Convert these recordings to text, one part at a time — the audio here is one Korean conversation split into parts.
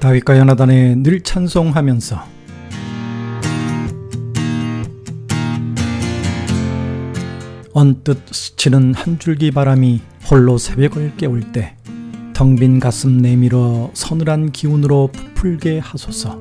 다윗과 요나단의 늘 찬송하면서 언뜻 스치는 한 줄기 바람이 홀로 새벽을 깨울 때 텅 빈 가슴 내밀어 서늘한 기운으로 부풀게 하소서.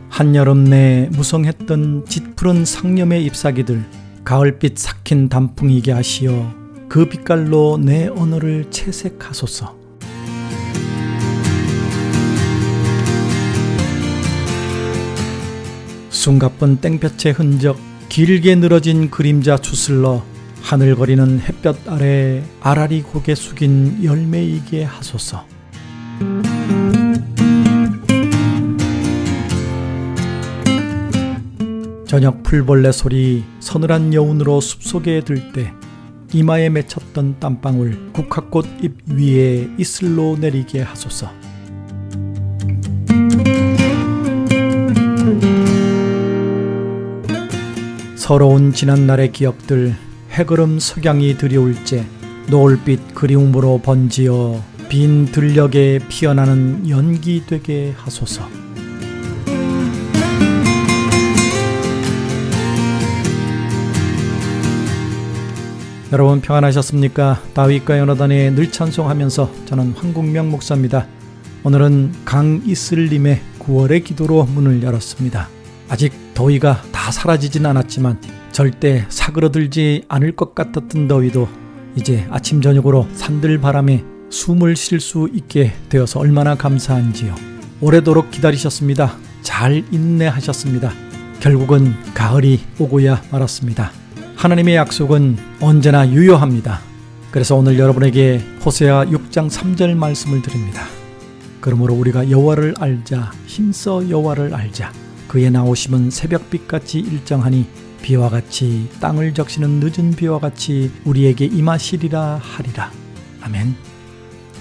한여름 내 무성했던 짙푸른 상념의 잎사귀들 가을빛 삭힌 단풍이게 하시어 그 빛깔로 내 언어를 채색하소서. 숨가쁜 땡볕의 흔적, 길게 늘어진 그림자 추슬러 하늘거리는 햇볕 아래 아라리 고개 숙인 열매이게 하소서. 저녁 풀벌레 소리 서늘한 여운으로 숲속에 들 때 이마에 맺혔던 땀방울 국화꽃 잎 위에 이슬로 내리게 하소서. 서러운 지난날의 기억들 해걸음 석양이 드리울 째 노을빛 그리움으로 번지어 빈 들녘에 피어나는 연기 되게 하소서. 여러분 평안하셨습니까? 다윗과 요나단의 늘 찬송하면서 저는 황국명 목사입니다. 오늘은 강이슬님의 9월의 기도로 문을 열었습니다. 아직 더위가 다 사라지진 않았지만 절대 사그러들지 않을 것 같았던 더위도 이제 아침 저녁으로 산들 바람에 숨을 쉴 수 있게 되어서 얼마나 감사한지요. 오래도록 기다리셨습니다. 잘 인내하셨습니다. 결국은 가을이 오고야 말았습니다. 하나님의 약속은 언제나 유효합니다. 그래서 오늘 여러분에게 호세아 6장 3절 말씀을 드립니다. 그러므로 우리가 여호와를 알자, 힘써 여호와를 알자. 그의 나오심은 새벽빛같이 일정하니 비와 같이 땅을 적시는 늦은 비와 같이 우리에게 임하시리라 하리라. 아멘.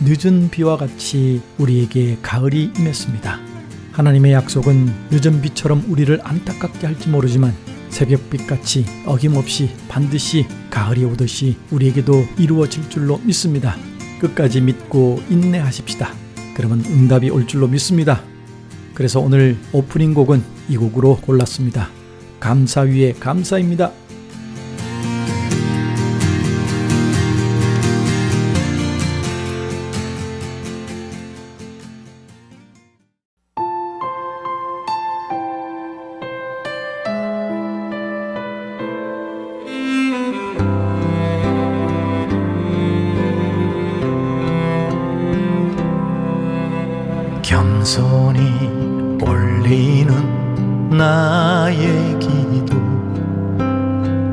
늦은 비와 같이 우리에게 가을이 임했습니다. 하나님의 약속은 늦은 비처럼 우리를 안타깝게 할지 모르지만 새벽빛같이 어김없이 반드시 가을이 오듯이 우리에게도 이루어질 줄로 믿습니다. 끝까지 믿고 인내하십시다. 그러면 응답이 올 줄로 믿습니다. 그래서 오늘 오프닝 곡은 이 곡으로 골랐습니다. 감사 위에 감사입니다. 겸손히 올리는 나의 기도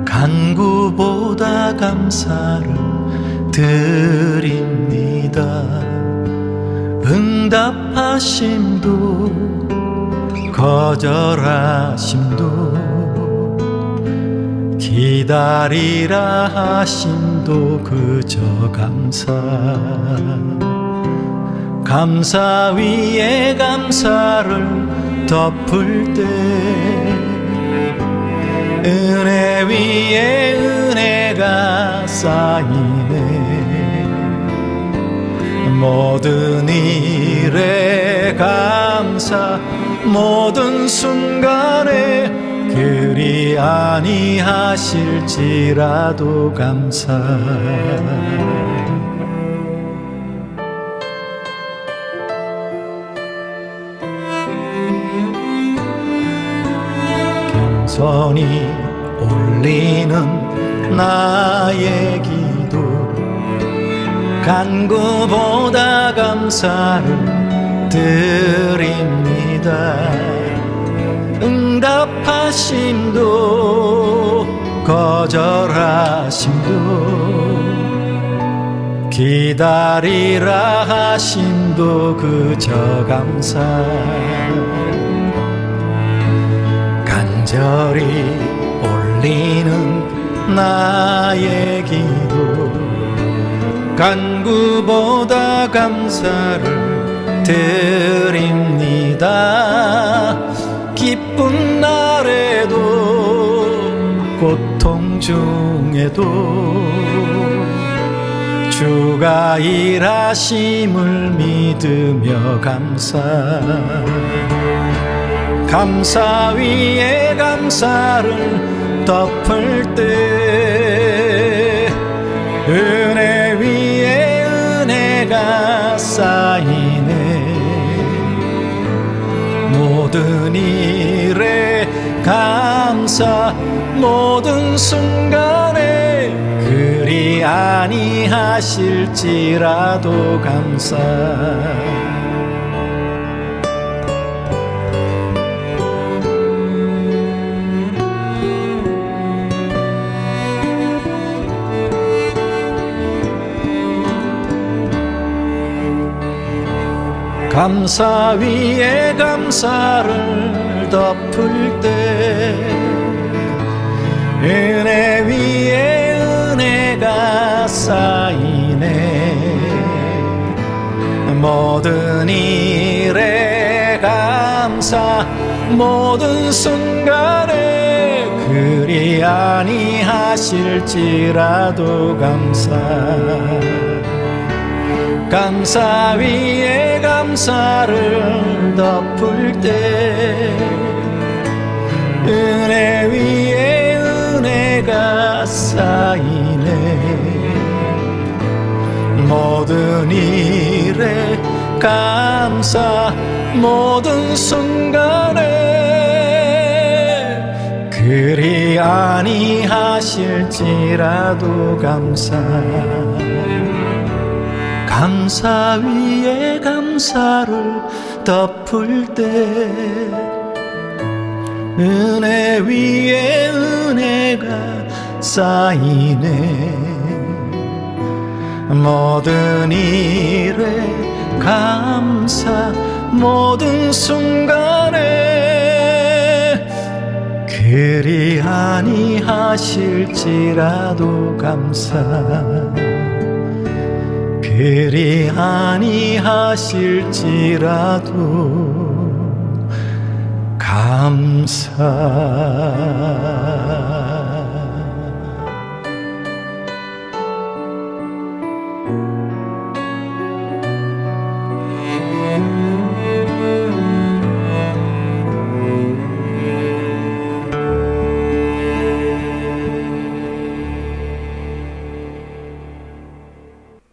간구보다 감사를 드립니다. 응답하심도 거절하심도 기다리라 하심도 그저 감사 위에 감사를 덮을 때 은혜 위에 은혜가 쌓이네. 모든 일에 감사, 모든 순간에 그리 아니하실지라도 감사. 겸손히 올리는 나의 기도 간구보다 감사를 드립니다. 응답하심도 거절하심도 기다리라 하심도 그저 감사. 간절히 올리는 나의 기도 간구보다 감사를 드립니다. 기쁜 날에도 고통 중에도 주가 일하심을 믿으며 감사 위에 감사를 덮을 때 은혜 위에 은혜가 쌓이네. 모든 일에 감사, 모든 순간에 그리 아니하실지라도 감사. 감사 위에 감사를 덮을 때 은혜 위에 은혜가 쌓이네. 모든 일에 감사, 모든 순간에 그리 아니하실지라도 감사. 감사 위에 감사를 덮을 때 은혜 위에 은혜가 쌓이네. 모든 일에 감사, 모든 순간에 그리 아니하실지라도 감사. 감사 위에 감사를 덮을 때 은혜 위에 은혜가 쌓이네. 모든 일에 감사, 모든 순간에 그리 아니하실지라도 감사. 그리 아니하실지라도 감사.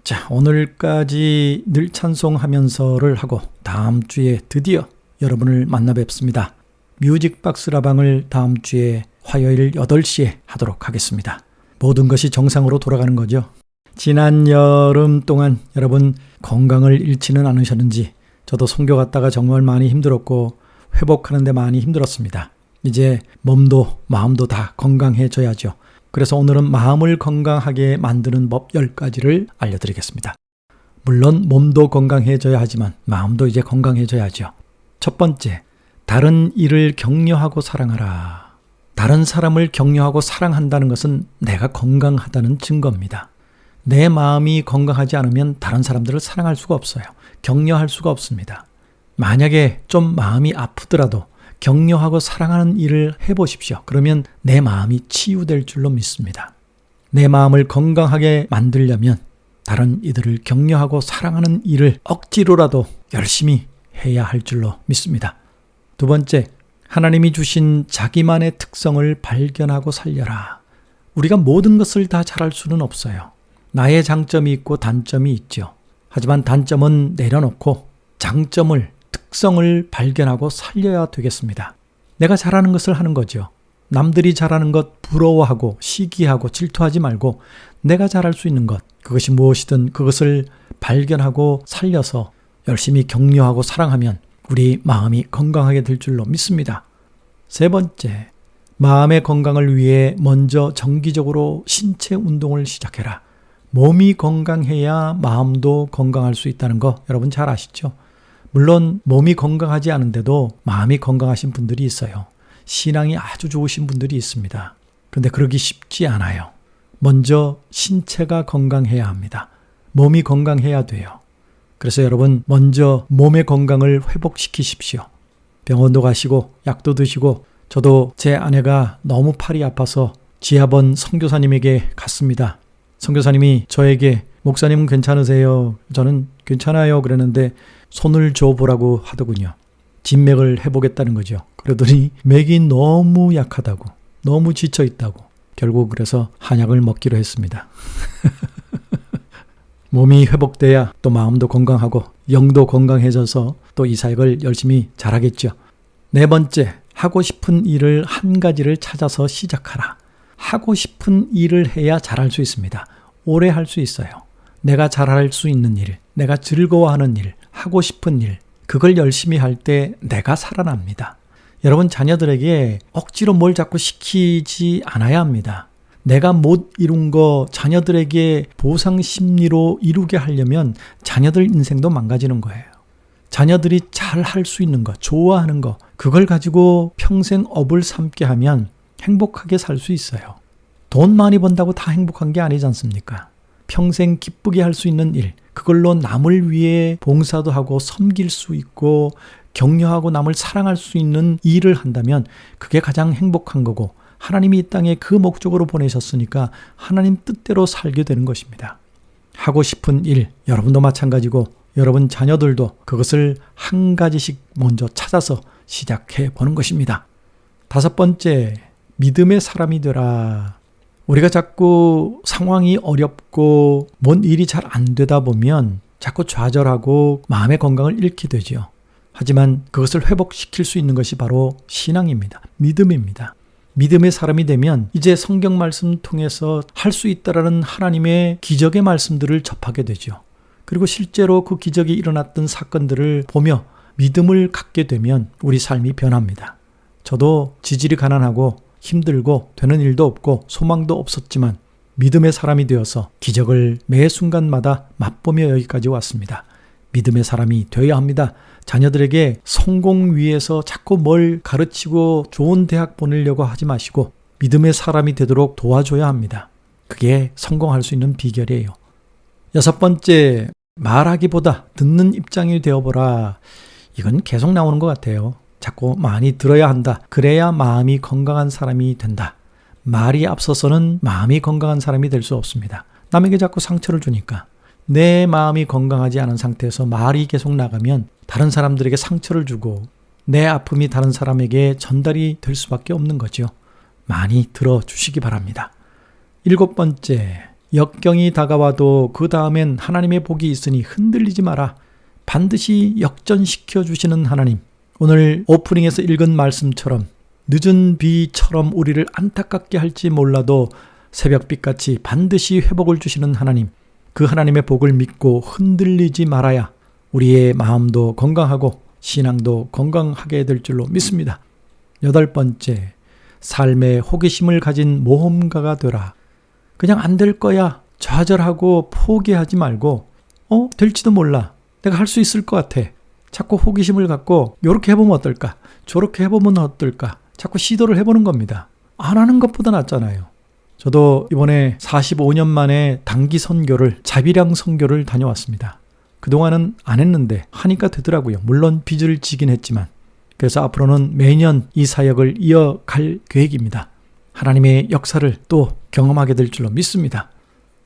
자, 오늘까지 늘 찬송하면서를 하고 다음 주에 드디어 여러분을 만나 뵙습니다. 뮤직박스 라방을 다음 주에 화요일 8시에 하도록 하겠습니다. 모든 것이 정상으로 돌아가는 거죠. 지난 여름 동안 여러분 건강을 잃지는 않으셨는지, 저도 선교 갔다가 정말 많이 힘들었고 회복하는 데 많이 힘들었습니다. 이제 몸도 마음도 다 건강해져야죠. 그래서 오늘은 마음을 건강하게 만드는 법 10가지를 알려드리겠습니다. 물론 몸도 건강해져야 하지만 마음도 이제 건강해져야죠. 첫 번째, 다른 이를 격려하고 사랑하라. 다른 사람을 격려하고 사랑한다는 것은 내가 건강하다는 증거입니다. 내 마음이 건강하지 않으면 다른 사람들을 사랑할 수가 없어요. 격려할 수가 없습니다. 만약에 좀 마음이 아프더라도 격려하고 사랑하는 일을 해보십시오. 그러면 내 마음이 치유될 줄로 믿습니다. 내 마음을 건강하게 만들려면 다른 이들을 격려하고 사랑하는 일을 억지로라도 열심히 해야 할 줄로 믿습니다. 두 번째, 하나님이 주신 자기만의 특성을 발견하고 살려라. 우리가 모든 것을 다 잘할 수는 없어요. 나의 장점이 있고 단점이 있죠. 하지만 단점은 내려놓고 장점을, 특성을 발견하고 살려야 되겠습니다. 내가 잘하는 것을 하는 거죠. 남들이 잘하는 것 부러워하고 시기하고 질투하지 말고 내가 잘할 수 있는 것, 그것이 무엇이든 그것을 발견하고 살려서 열심히 격려하고 사랑하면 우리 마음이 건강하게 될 줄로 믿습니다. 세 번째, 마음의 건강을 위해 먼저 정기적으로 신체 운동을 시작해라. 몸이 건강해야 마음도 건강할 수 있다는 거 여러분 잘 아시죠? 물론 몸이 건강하지 않은데도 마음이 건강하신 분들이 있어요. 신앙이 아주 좋으신 분들이 있습니다. 그런데 그러기 쉽지 않아요. 먼저 신체가 건강해야 합니다. 몸이 건강해야 돼요. 그래서 여러분 먼저 몸의 건강을 회복시키십시오. 병원도 가시고 약도 드시고, 저도 제 아내가 너무 팔이 아파서 지하번 선교사님에게 갔습니다. 선교사님이 저에게 목사님은 괜찮으세요? 저는 괜찮아요. 그랬는데 손을 줘보라고 하더군요. 진맥을 해보겠다는 거죠. 그러더니 맥이 너무 약하다고, 너무 지쳐있다고. 결국 그래서 한약을 먹기로 했습니다. 몸이 회복돼야 또 마음도 건강하고 영도 건강해져서 또 이 사역을 열심히 잘하겠죠. 네 번째, 하고 싶은 일을 한 가지를 찾아서 시작하라. 하고 싶은 일을 해야 잘할 수 있습니다. 오래 할 수 있어요. 내가 잘할 수 있는 일, 내가 즐거워하는 일, 하고 싶은 일, 그걸 열심히 할 때 내가 살아납니다. 여러분, 자녀들에게 억지로 뭘 자꾸 시키지 않아야 합니다. 내가 못 이룬 거 자녀들에게 보상 심리로 이루게 하려면 자녀들 인생도 망가지는 거예요. 자녀들이 잘 할 수 있는 거, 좋아하는 거, 그걸 가지고 평생 업을 삼게 하면 행복하게 살 수 있어요. 돈 많이 번다고 다 행복한 게 아니지 않습니까? 평생 기쁘게 할 수 있는 일, 그걸로 남을 위해 봉사도 하고 섬길 수 있고 격려하고 남을 사랑할 수 있는 일을 한다면 그게 가장 행복한 거고, 하나님이 이 땅에 그 목적으로 보내셨으니까 하나님 뜻대로 살게 되는 것입니다. 하고 싶은 일, 여러분도 마찬가지고 여러분 자녀들도 그것을 한 가지씩 먼저 찾아서 시작해 보는 것입니다. 다섯 번째, 믿음의 사람이 되라. 우리가 자꾸 상황이 어렵고 뭔 일이 잘 안 되다 보면 자꾸 좌절하고 마음의 건강을 잃게 되죠. 하지만 그것을 회복시킬 수 있는 것이 바로 신앙입니다. 믿음입니다. 믿음의 사람이 되면 이제 성경 말씀 통해서 할 수 있다라는 하나님의 기적의 말씀들을 접하게 되죠. 그리고 실제로 그 기적이 일어났던 사건들을 보며 믿음을 갖게 되면 우리 삶이 변합니다. 저도 지질이 가난하고 힘들고 되는 일도 없고 소망도 없었지만 믿음의 사람이 되어서 기적을 매 순간마다 맛보며 여기까지 왔습니다. 믿음의 사람이 되어야 합니다. 자녀들에게 성공 위해서 자꾸 뭘 가르치고 좋은 대학 보내려고 하지 마시고 믿음의 사람이 되도록 도와줘야 합니다. 그게 성공할 수 있는 비결이에요. 여섯 번째, 말하기보다 듣는 입장이 되어보라. 이건 계속 나오는 것 같아요. 자꾸 많이 들어야 한다. 그래야 마음이 건강한 사람이 된다. 말이 앞서서는 마음이 건강한 사람이 될 수 없습니다. 남에게 자꾸 상처를 주니까. 내 마음이 건강하지 않은 상태에서 말이 계속 나가면 다른 사람들에게 상처를 주고 내 아픔이 다른 사람에게 전달이 될 수밖에 없는 거죠. 많이 들어주시기 바랍니다. 일곱 번째, 역경이 다가와도 그 다음엔 하나님의 복이 있으니 흔들리지 마라. 반드시 역전시켜 주시는 하나님. 오늘 오프닝에서 읽은 말씀처럼 늦은 비처럼 우리를 안타깝게 할지 몰라도 새벽빛같이 반드시 회복을 주시는 하나님. 그 하나님의 복을 믿고 흔들리지 말아야 우리의 마음도 건강하고 신앙도 건강하게 될 줄로 믿습니다. 여덟 번째, 삶에 호기심을 가진 모험가가 되라. 그냥 안 될 거야 좌절하고 포기하지 말고 될지도 몰라. 내가 할 수 있을 것 같아. 자꾸 호기심을 갖고 이렇게 해보면 어떨까? 저렇게 해보면 어떨까? 자꾸 시도를 해보는 겁니다. 안 하는 것보다 낫잖아요. 저도 이번에 45년 만에 단기 선교를, 자비량 선교를 다녀왔습니다. 그동안은 안 했는데 하니까 되더라고요. 물론 빚을 지긴 했지만. 그래서 앞으로는 매년 이 사역을 이어갈 계획입니다. 하나님의 역사를 또 경험하게 될 줄로 믿습니다.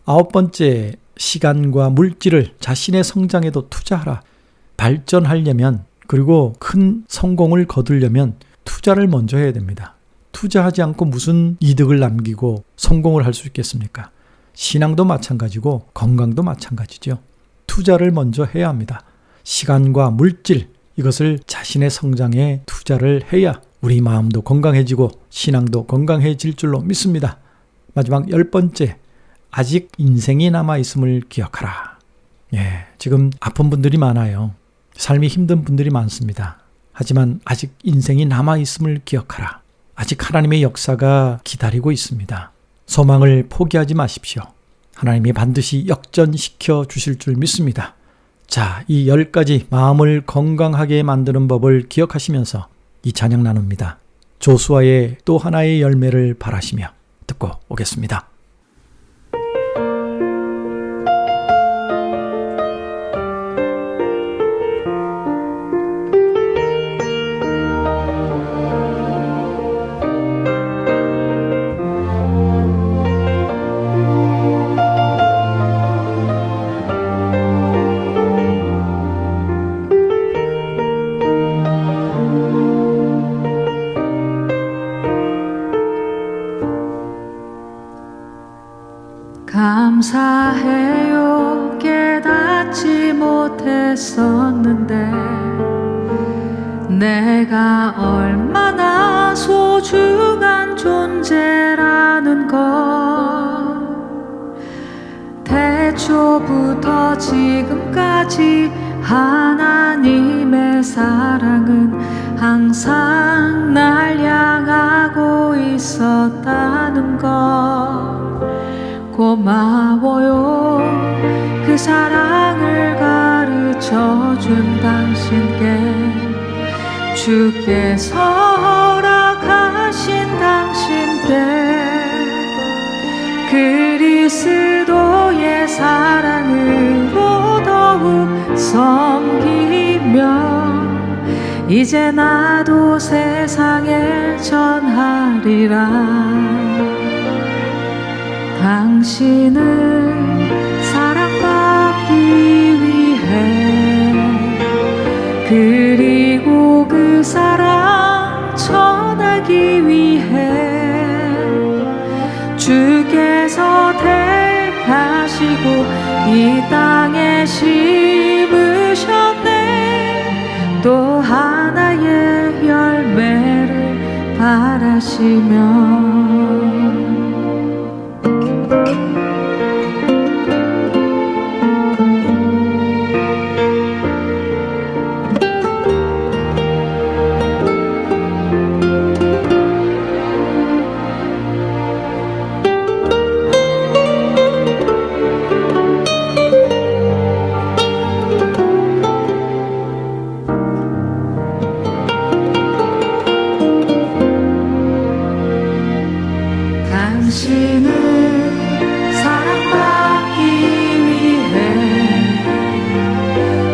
아홉 번째, 시간과 물질을 자신의 성장에도 투자하라. 발전하려면, 그리고 큰 성공을 거두려면 투자를 먼저 해야 됩니다. 투자하지 않고 무슨 이득을 남기고 성공을 할 수 있겠습니까? 신앙도 마찬가지고 건강도 마찬가지죠. 투자를 먼저 해야 합니다. 시간과 물질, 이것을 자신의 성장에 투자를 해야 우리 마음도 건강해지고 신앙도 건강해질 줄로 믿습니다. 마지막 열 번째, 아직 인생이 남아있음을 기억하라. 지금 아픈 분들이 많아요. 삶이 힘든 분들이 많습니다. 하지만 아직 인생이 남아있음을 기억하라. 아직 하나님의 역사가 기다리고 있습니다. 소망을 포기하지 마십시오. 하나님이 반드시 역전시켜 주실 줄 믿습니다. 자, 이 10가지 마음을 건강하게 만드는 법을 기억하시면서 이 찬양 나눕니다. 조수아의 또 하나의 열매를 바라시며 듣고 오겠습니다. 감사해요. 깨닫지 못했었는데 내가 얼마나 소중한 존재라는 걸. 태초부터 지금까지 하나님의 사랑은 항상 날 향하고 있었다는 것. 고마워요. 그 사랑을 가르쳐준 당신께, 주께서 허락하신 당신께, 그리스도의 사랑으로 더욱 섬기며 이제 나도 세상에 전하리라. 당신은 사랑받기 위해, 그리고 그 사랑 전하기 위해 주께서 택하시고 이 땅에 심으셨네. 또 하나의 열매를 바라시며. 당신은 사랑받기 위해,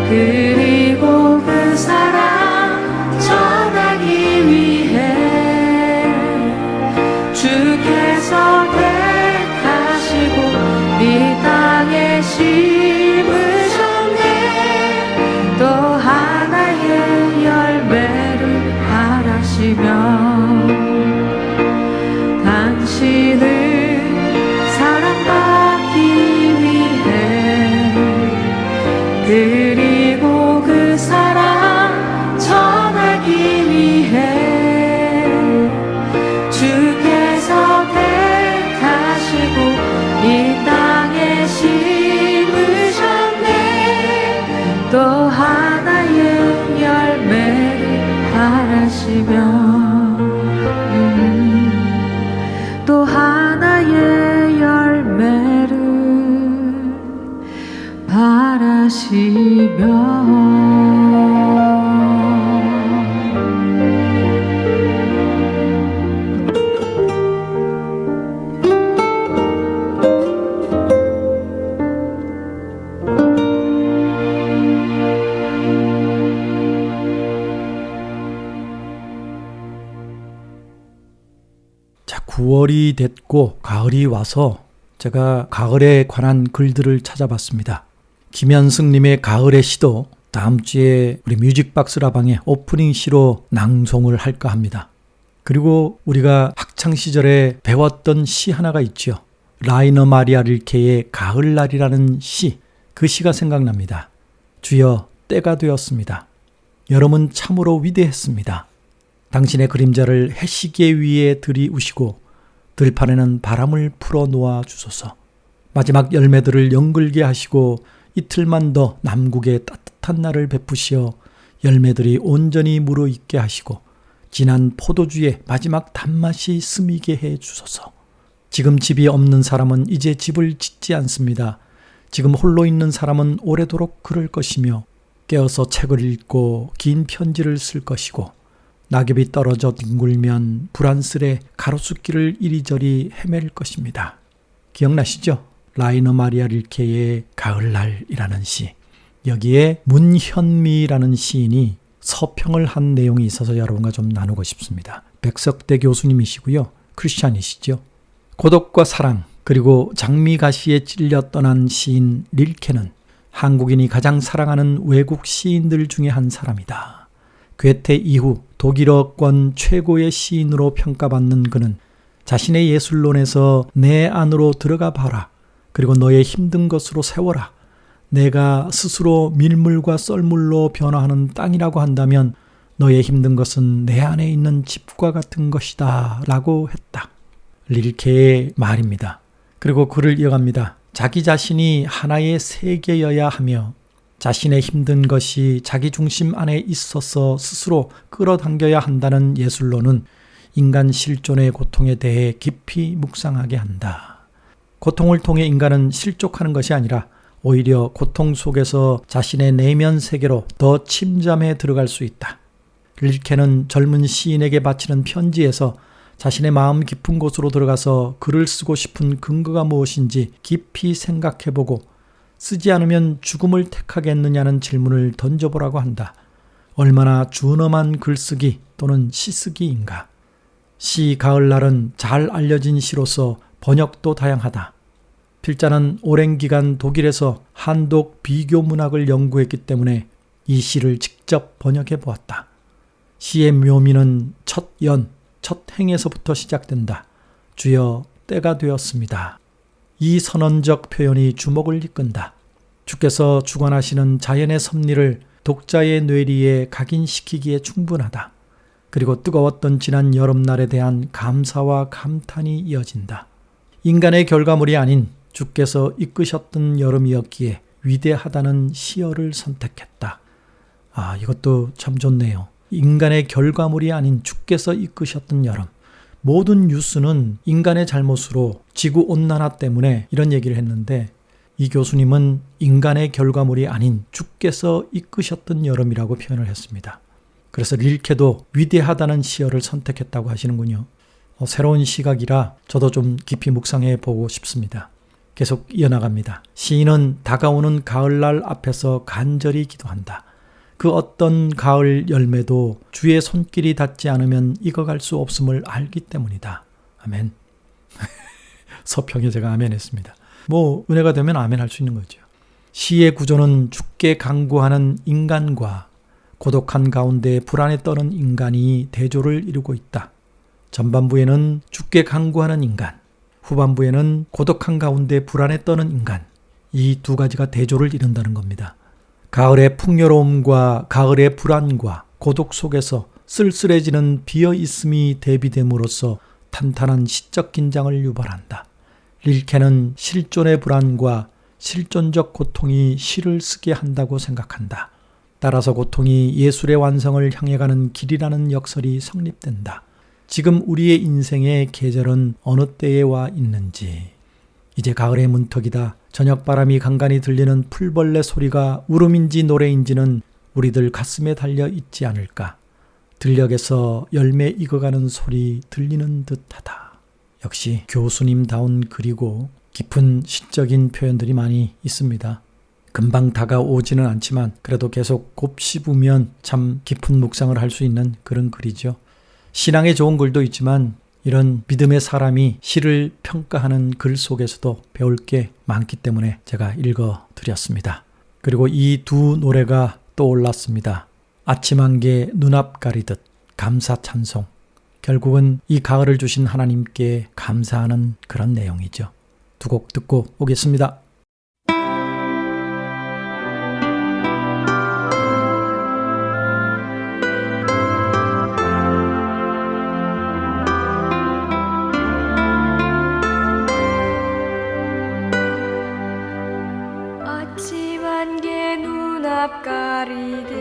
그리고 그 사랑 전하기 위해 주께서 택하시고 이 땅에 심으셨네. 또 하나의 열매를 바라시며. 당신은 사랑받기 위해, 그리고 그 사랑 전하기 위해 주께서 택하시고 이 땅에 심으셨네. 또 하나의 열매를 바라시며. 또 하나의 열매를 바라시며. 자, 9월이 됐고 가을이 와서 제가 가을에 관한 글들을 찾아봤습니다. 김현승님의 가을의 시도 다음 주에 우리 뮤직박스 라방의 오프닝 시로 낭송을 할까 합니다. 그리고 우리가 학창시절에 배웠던 시 하나가 있죠. 라이너 마리아 릴케의 가을날이라는 시, 그 시가 생각납니다. 주여, 때가 되었습니다. 여름은 참으로 위대했습니다. 당신의 그림자를 해시계 위에 들이우시고 들판에는 바람을 풀어 놓아 주소서. 마지막 열매들을 연글게 하시고 이틀만 더 남국의 따뜻한 날을 베푸시어 열매들이 온전히 무르익게 하시고 진한 포도주의 마지막 단맛이 스미게 해 주소서. 지금 집이 없는 사람은 이제 집을 짓지 않습니다. 지금 홀로 있는 사람은 오래도록 그럴 것이며 깨어서 책을 읽고 긴 편지를 쓸 것이고 낙엽이 떨어져 뒹굴면 불안스레 가로수길을 이리저리 헤맬 것입니다. 기억나시죠? 라이너 마리아 릴케의 가을날이라는 시. 여기에 문현미라는 시인이 서평을 한 내용이 있어서 여러분과 좀 나누고 싶습니다. 백석대 교수님이시고요. 크리스찬이시죠. 고독과 사랑 그리고 장미가시에 찔려 떠난 시인 릴케는 한국인이 가장 사랑하는 외국 시인들 중에 한 사람이다. 괴테 이후 독일어권 최고의 시인으로 평가받는 그는 자신의 예술론에서 내 안으로 들어가 봐라, 그리고 너의 힘든 것으로 세워라. 내가 스스로 밀물과 썰물로 변화하는 땅이라고 한다면 너의 힘든 것은 내 안에 있는 집과 같은 것이다 라고 했다. 릴케의 말입니다. 그리고 글을 이어갑니다. 자기 자신이 하나의 세계여야 하며 자신의 힘든 것이 자기 중심 안에 있어서 스스로 끌어당겨야 한다는 예술론은 인간 실존의 고통에 대해 깊이 묵상하게 한다. 고통을 통해 인간은 실족하는 것이 아니라 오히려 고통 속에서 자신의 내면 세계로 더 침잠해 들어갈 수 있다. 릴케는 젊은 시인에게 바치는 편지에서 자신의 마음 깊은 곳으로 들어가서 글을 쓰고 싶은 근거가 무엇인지 깊이 생각해보고 쓰지 않으면 죽음을 택하겠느냐는 질문을 던져보라고 한다. 얼마나 준엄한 글쓰기 또는 시쓰기인가. 시 가을날은 잘 알려진 시로서 번역도 다양하다. 필자는 오랜 기간 독일에서 한독 비교 문학을 연구했기 때문에 이 시를 직접 번역해 보았다. 시의 묘미는 첫 연, 첫 행에서부터 시작된다. 주여 때가 되었습니다. 이 선언적 표현이 주목을 이끈다. 주께서 주관하시는 자연의 섭리를 독자의 뇌리에 각인시키기에 충분하다. 그리고 뜨거웠던 지난 여름날에 대한 감사와 감탄이 이어진다. 인간의 결과물이 아닌 주께서 이끄셨던 여름이었기에 위대하다는 시어를 선택했다. 이것도 참 좋네요. 인간의 결과물이 아닌 주께서 이끄셨던 여름. 모든 뉴스는 인간의 잘못으로 지구온난화 때문에 이런 얘기를 했는데 이 교수님은 인간의 결과물이 아닌 주께서 이끄셨던 여름이라고 표현을 했습니다. 그래서 릴케도 위대하다는 시어를 선택했다고 하시는군요. 새로운 시각이라 저도 좀 깊이 묵상해 보고 싶습니다. 계속 이어나갑니다. 시인은 다가오는 가을날 앞에서 간절히 기도한다. 그 어떤 가을 열매도 주의 손길이 닿지 않으면 익어갈 수 없음을 알기 때문이다. 아멘. 서평에 제가 아멘 했습니다. 은혜가 되면 아멘 할 수 있는 거죠. 시의 구조는 주께 간구하는 인간과 고독한 가운데 불안에 떠는 인간이 대조를 이루고 있다. 전반부에는 주께 간구하는 인간, 후반부에는 고독한 가운데 불안에 떠는 인간, 이 두 가지가 대조를 이룬다는 겁니다. 가을의 풍요로움과 가을의 불안과 고독 속에서 쓸쓸해지는 비어있음이 대비됨으로써 탄탄한 시적 긴장을 유발한다. 릴케는 실존의 불안과 실존적 고통이 시를 쓰게 한다고 생각한다. 따라서 고통이 예술의 완성을 향해 가는 길이라는 역설이 성립된다. 지금 우리의 인생의 계절은 어느 때에 와 있는지. 이제 가을의 문턱이다. 저녁바람이 간간히 들리는 풀벌레 소리가 울음인지 노래인지는 우리들 가슴에 달려 있지 않을까. 들녘에서 열매 익어가는 소리 들리는 듯하다. 역시 교수님다운 글이고 깊은 시적인 표현들이 많이 있습니다. 금방 다가오지는 않지만 그래도 계속 곱씹으면 참 깊은 묵상을 할 수 있는 그런 글이죠. 신앙에 좋은 글도 있지만 이런 믿음의 사람이 시를 평가하는 글 속에서도 배울 게 많기 때문에 제가 읽어드렸습니다. 그리고 이 두 노래가 떠올랐습니다. 아침 안개 눈앞 가리듯 감사 찬송. 결국은 이 가을을 주신 하나님께 감사하는 그런 내용이죠. 두 곡 듣고 오겠습니다. 아침 안개 눈앞 가리듯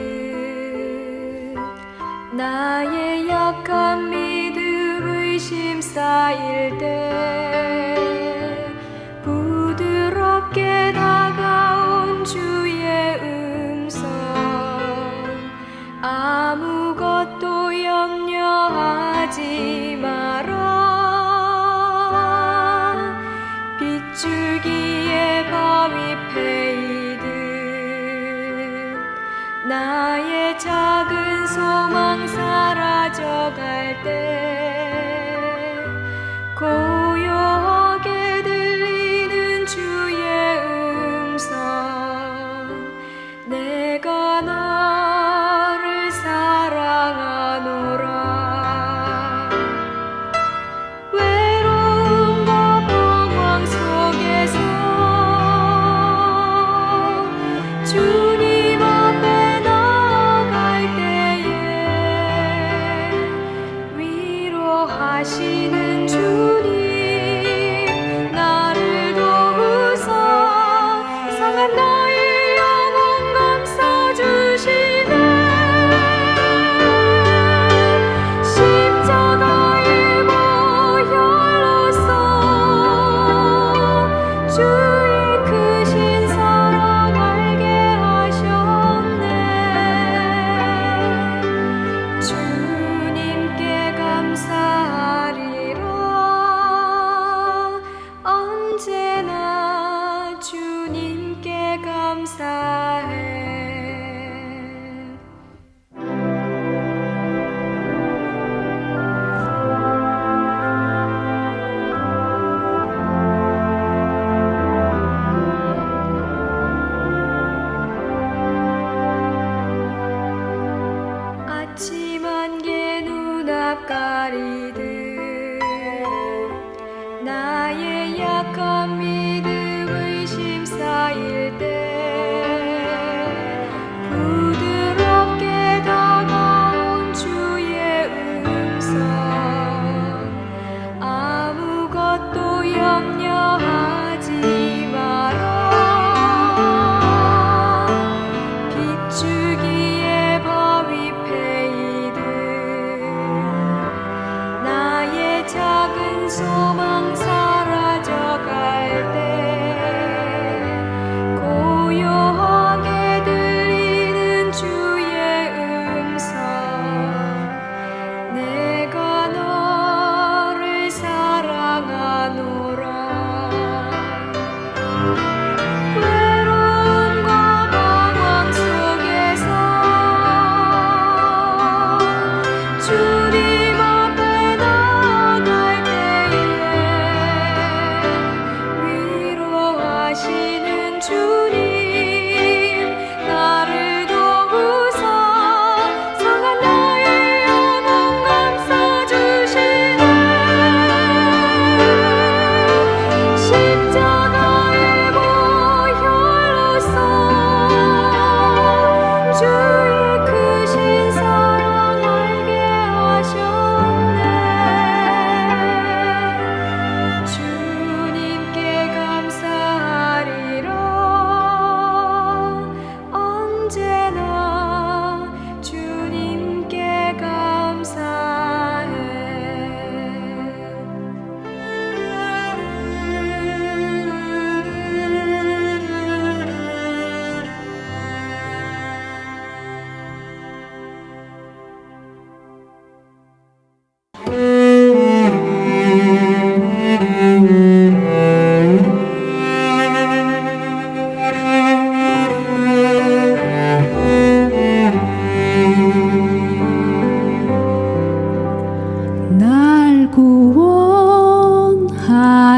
나의 약한 믿음 의심 쌓일 때 부드럽게 다가온 주의 음성 아무것도 염려하지 마라 빗줄기에 바위 패이듯 나의 작은 소망 사라져갈 때 고요하게 들리는 주의 음성 내가 너를 사랑하노라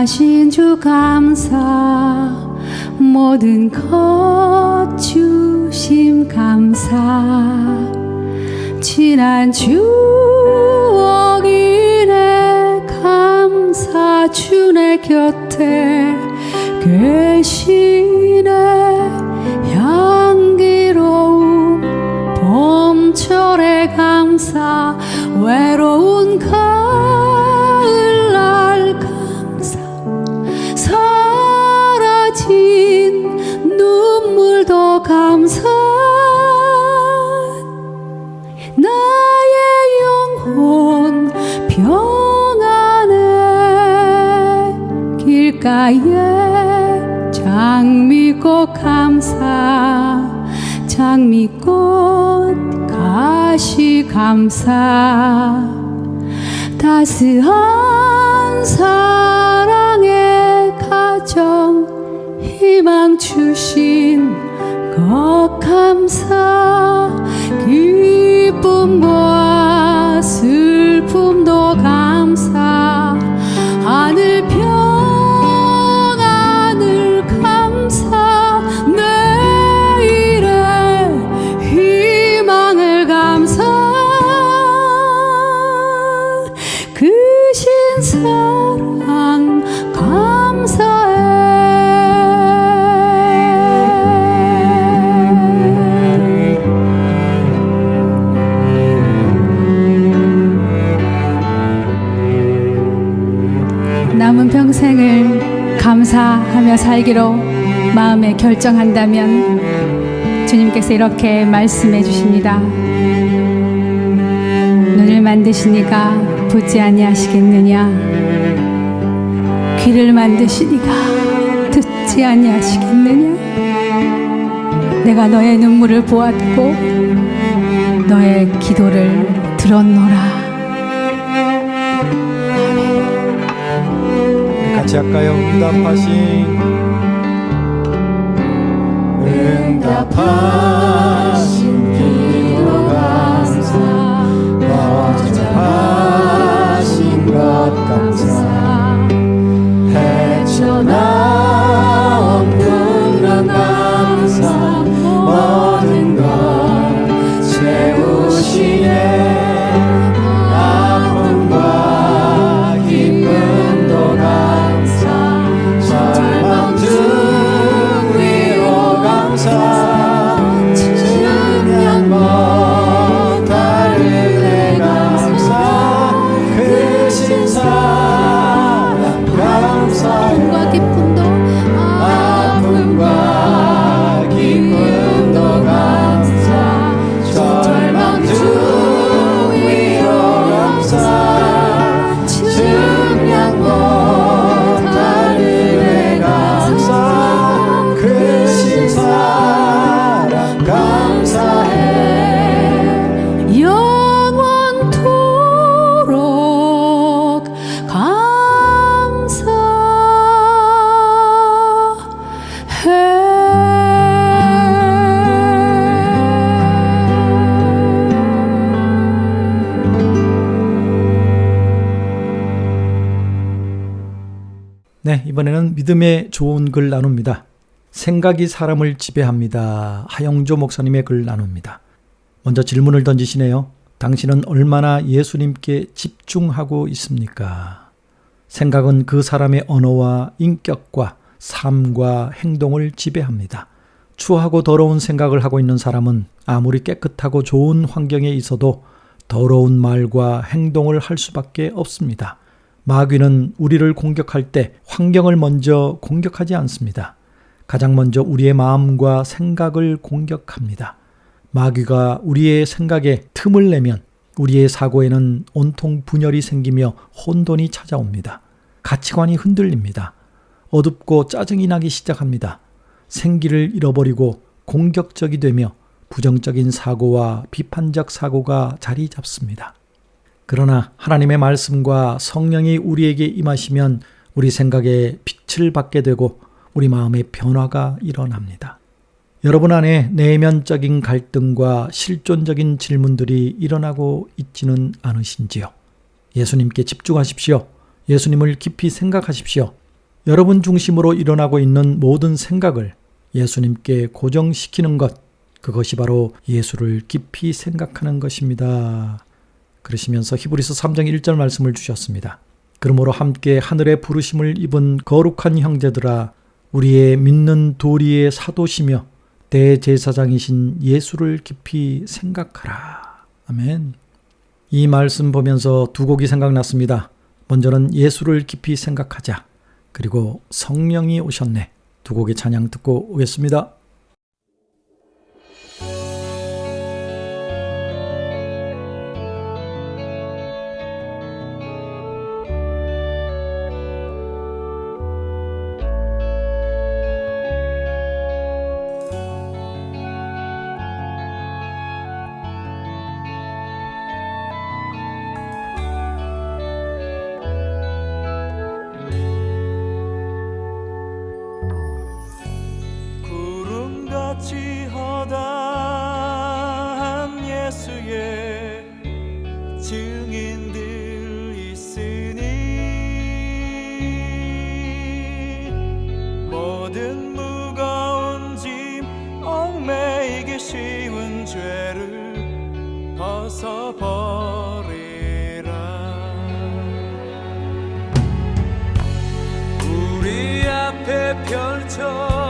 구원하신 주 감사, 모든 것 주심 감사. 지난 추억 이래 감사, 주내 곁에 계시네. 향기로운 봄철에 감사, 외로운 가을날 감사. 사라진 눈물도 감사. 나의 영혼 평안해. 길가에 장미꽃 감사, 장미꽃 가시 감사. 따스한 사랑의 가정 희망 주신 것 감사. 기쁨과 슬픔도 감사. 하늘 평안을 감사. 내일의 희망을 감사. 크신 사랑 감사해. 남은 평생을 감사하며 살기로 마음에 결정한다면 주님께서 이렇게 말씀해 주십니다. 눈을 만드시니가 보지 아니하시겠느냐? 귀를 만드시니가 듣지 아니하시겠느냐? 내가 너의 눈물을 보았고 너의 기도를 들었노라. 같이 할까요? 응답하신 기도 감사, 거절하신 것 감사. 헤쳐나온 풍랑 감사. 모든 것 채우시네. 아픔과 기쁨도 감사. 절망 중 위로 감사. 증명 못할 은혜 감사. 크신 사랑 감사해. 아픔과 기쁨도 감사. 절망 중 위로 감사. 증명 못할 은혜 감사. 크신 사랑 감사해. 영원토록 네, 이번에는 믿음의 좋은 글 나눕니다. 생각이 사람을 지배합니다. 하영조 목사님의 글 나눕니다. 먼저 질문을 던지시네요. 당신은 얼마나 예수님께 집중하고 있습니까? 생각은 그 사람의 언어와 인격과 삶과 행동을 지배합니다. 추하고 더러운 생각을 하고 있는 사람은 아무리 깨끗하고 좋은 환경에 있어도 더러운 말과 행동을 할 수밖에 없습니다. 마귀는 우리를 공격할 때 환경을 먼저 공격하지 않습니다. 가장 먼저 우리의 마음과 생각을 공격합니다. 마귀가 우리의 생각에 틈을 내면 우리의 사고에는 온통 분열이 생기며 혼돈이 찾아옵니다. 가치관이 흔들립니다. 어둡고 짜증이 나기 시작합니다. 생기를 잃어버리고 공격적이 되며 부정적인 사고와 비판적 사고가 자리 잡습니다. 그러나 하나님의 말씀과 성령이 우리에게 임하시면 우리 생각에 빛을 받게 되고 우리 마음의 변화가 일어납니다. 여러분 안에 내면적인 갈등과 실존적인 질문들이 일어나고 있지는 않으신지요? 예수님께 집중하십시오. 예수님을 깊이 생각하십시오. 여러분 중심으로 일어나고 있는 모든 생각을 예수님께 고정시키는 것, 그것이 바로 예수를 깊이 생각하는 것입니다. 그러시면서 히브리서 3장 1절 말씀을 주셨습니다. 그러므로 함께 하늘의 부르심을 입은 거룩한 형제들아, 우리의 믿는 도리의 사도시며 대제사장이신 예수를 깊이 생각하라. 아멘. 이 말씀 보면서 두 곡이 생각났습니다. 먼저는 예수를 깊이 생각하자. 그리고 성령이 오셨네. 두 곡의 찬양 듣고 오겠습니다. 구름같이 허다한 예수의 증인들 있으니 모든 무거운 짐 얽매이기 쉬운 죄를 벗어버리라. 우리 앞에 펼쳐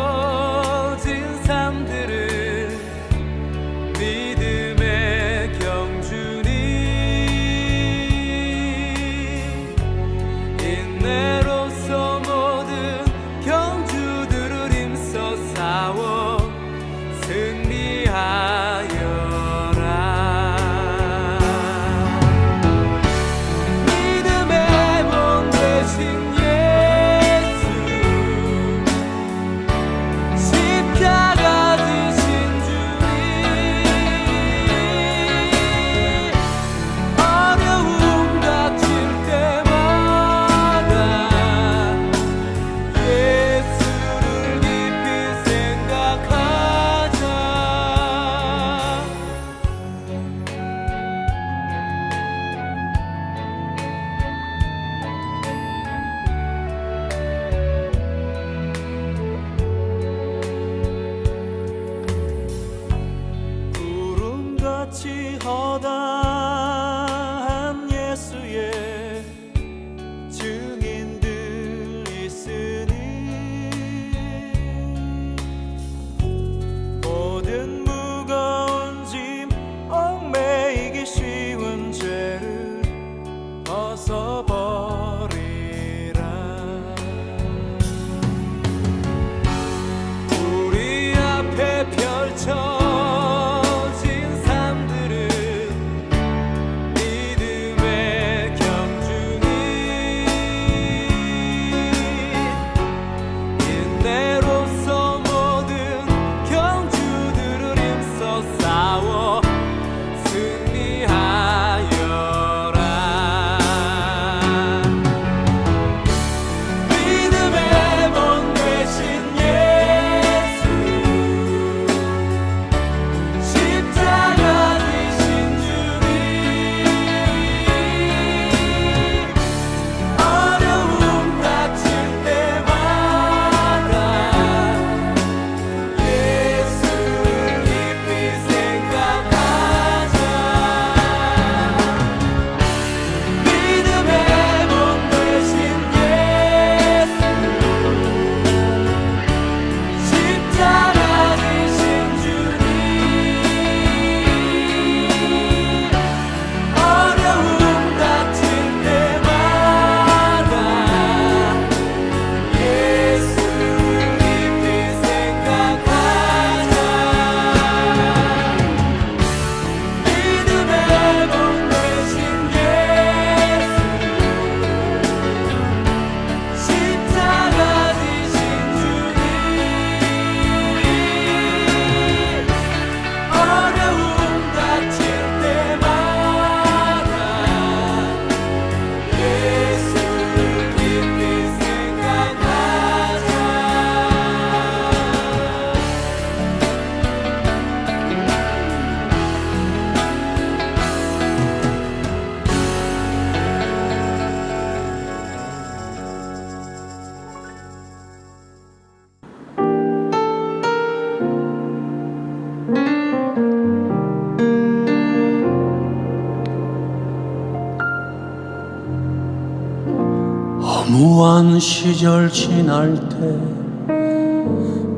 공무원 시절 지날 때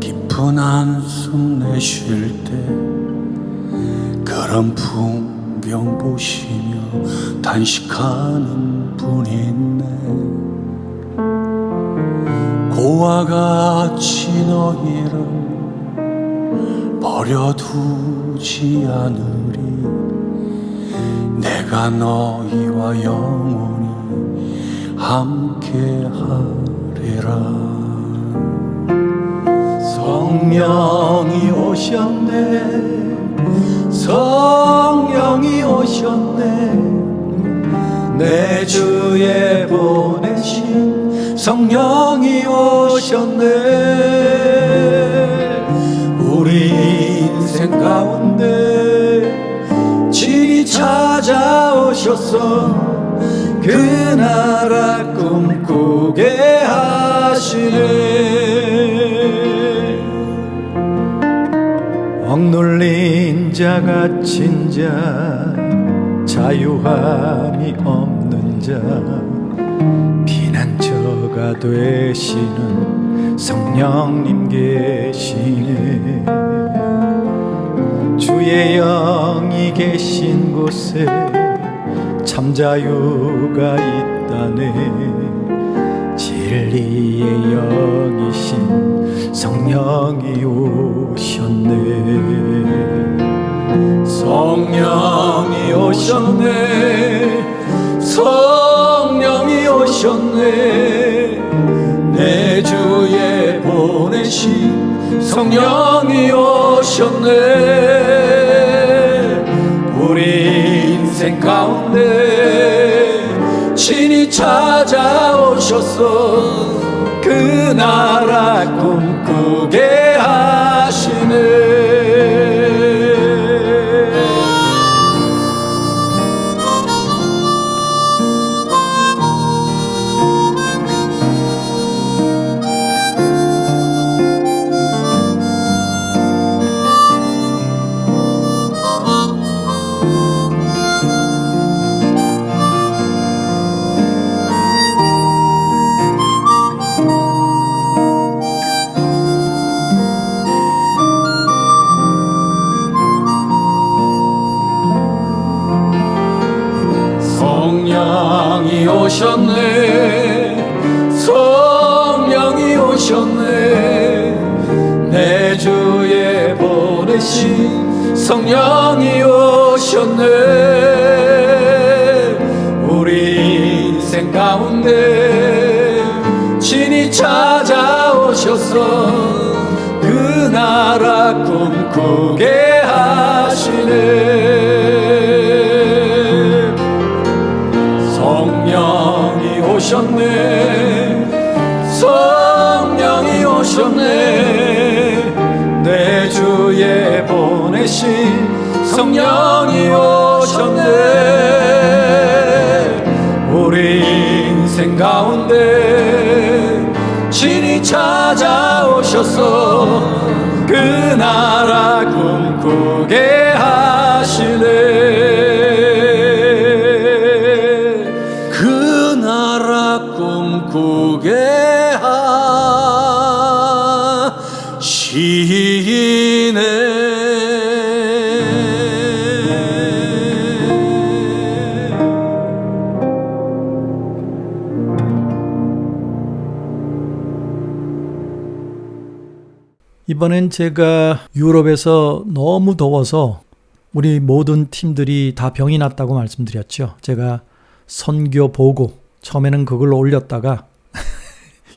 깊은 한숨 내쉴 때 그런 풍경 보시며 단식하는 분이 있네. 고와 같이 너희를 버려두지 않으리. 내가 너희와 영원히 함께하리라. 성령이 오셨네. 성령이 오셨네. 내 주에 보내신 성령이 오셨네. 우리 인생 가운데 친히 찾아오셔서 그 나라 꿈꾸게 하시네. 억눌린 자 갇힌 자 자유함이 없는 자 피난처가 되시는 성령님 계시네. 주의 영이 계신 곳에 참 자유가 있다네. 진리의 영이신 성령이 오셨네. 성령이 오셨네. 성령이 오셨네. 내 주에 보내신 성령이 오셨네. 우리 인생 가운데 친히 찾아오셔서 그 나라 꿈꾸게 하시네. 성령이 오셨네. 성령이 오셨네. 내 주에 보내신 성령이 오셨네. 우리 인생 가운데 친히 찾아오셔서 그 나라 꿈꾸게 하시네. 성령이 오셨네. 성령이 오셨네. 내 주에 보내신 성령이 오셨네. 우리 인생 가운데 친히 찾아오셔서 그 나라 꿈꾸게 하시네. 꿈꾸게 하시네. 이번엔 제가 유럽에서 너무 더워서 우리 모든 팀들이 다 병이 났다고 말씀드렸죠. 제가 선교 보고 처음에는 그걸 올렸다가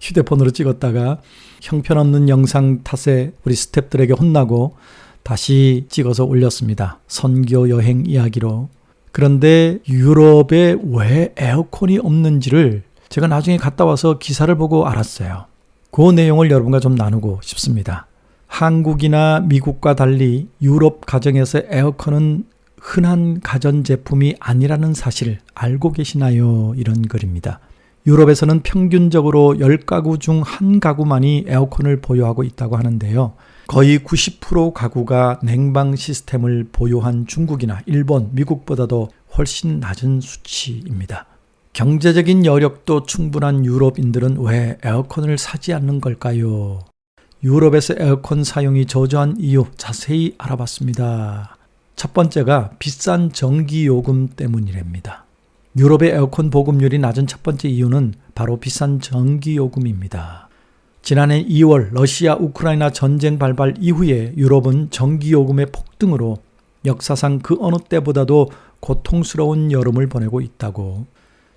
휴대폰으로 찍었다가 형편없는 영상 탓에 우리 스태프들에게 혼나고 다시 찍어서 올렸습니다. 선교 여행 이야기로. 그런데 유럽에 왜 에어컨이 없는지를 제가 나중에 갔다 와서 기사를 보고 알았어요. 그 내용을 여러분과 좀 나누고 싶습니다. 한국이나 미국과 달리 유럽 가정에서 에어컨은 흔한 가전제품이 아니라는 사실 알고 계시나요? 이런 글입니다. 유럽에서는 평균적으로 10가구 중 1가구만이 에어컨을 보유하고 있다고 하는데요. 거의 90% 가구가 냉방 시스템을 보유한 중국이나 일본, 미국보다도 훨씬 낮은 수치입니다. 경제적인 여력도 충분한 유럽인들은 왜 에어컨을 사지 않는 걸까요? 유럽에서 에어컨 사용이 저조한 이유 자세히 알아봤습니다. 첫 번째가 비싼 전기요금 때문이랍니다. 유럽의 에어컨 보급률이 낮은 첫 번째 이유는 바로 비싼 전기요금입니다. 지난해 2월 러시아 우크라이나 전쟁 발발 이후에 유럽은 전기요금의 폭등으로 역사상 그 어느 때보다도 고통스러운 여름을 보내고 있다고,